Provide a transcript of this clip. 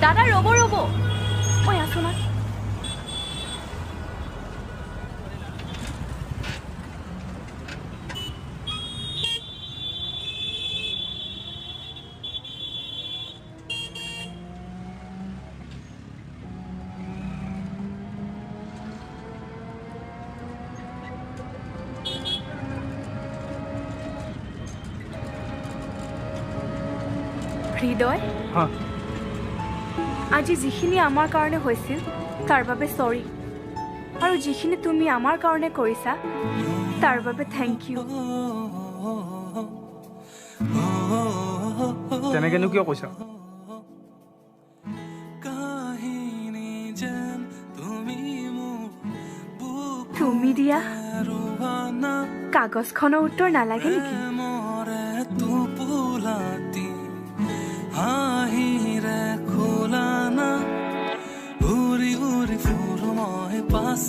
দাদা ৰ'ব ৰ'ব ঐ আছো না হৃদয় আজি যিখিনি আমাৰ কাৰণে হৈছিল তাৰ বাবে সৰি আৰু যিখিনি তুমি আমাৰ কাৰণে কৰিছা তাৰ বাবে থেংক ইউ তেনেকেনো কিয় কৈছা তুমি দিয়া কাগজখনৰ উত্তৰ নালাগে নেকি খোলা না উৰি উৰি ফুৰো মই পাছ